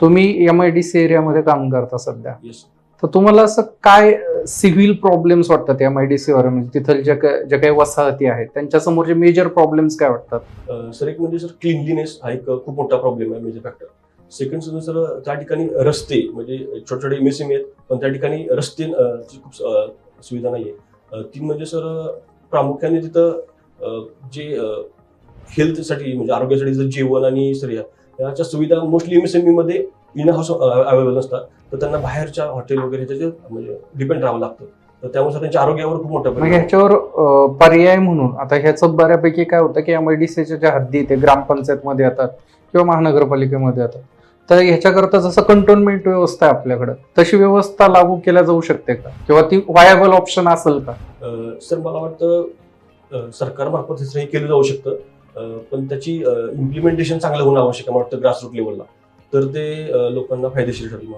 तुम्ही MIDC एरियामध्ये काम करता सध्या, येस. तर तुम्हाला असं काय सिव्हिल प्रॉब्लेम्स वाटतात MIDC वर, म्हणजे तिथं ज्या काही वसाहती आहेत त्यांच्या समोरचे मेजर प्रॉब्लेम्स काय वाटतात? सर एक म्हणजे सर क्लिनलीनेस हा एक खूप मोठा प्रॉब्लेम आहे, मेजर फॅक्टर. सेकंड सर त्या ठिकाणी रस्ते म्हणजे छोटे छोटे MSME आहेत, पण त्या ठिकाणी रस्ते ची खूप सुविधा नाहीये. तीन म्हणजे सर प्रामुख्याने तिथं जे हेल्थसाठी म्हणजे आरोग्यासाठी जर जेवण आणि सर याच्या सुविधा मोस्टली MSME मध्ये इन हाऊस अवेलेबल नसतात, तर त्यांना बाहेरच्या हॉटेल वगैरे त्याचे म्हणजे डिपेंड राहावं लागतं. तर त्यामुळे त्यांच्या आरोग्यावर खूप मोठा मग परिणाम होतो. ह्याच्यावर पर्याय म्हणून आता ह्याचं बऱ्यापैकी काय होतं की MIDCच्या ज्या हद्दी ते ग्रामपंचायतमध्ये येतात किंवा महानगरपालिकेमध्ये येतात, तर ह्याच्याकरता जसं कंटोनमेंट व्यवस्था आहे आपल्याकडे, तशी व्यवस्था लागू केल्या जाऊ शकते का, किंवा ती वायबल ऑप्शन असेल का? सर मला वाटतं सरकारमार्फत हे केलं जाऊ शकतं, पण त्याची इम्प्लिमेंटेशन चांगलं होणं आवश्यक आहे मला वाटतं ग्रासरूट लेवलला, तर ते लोकांना फायदेशीर ठरेल.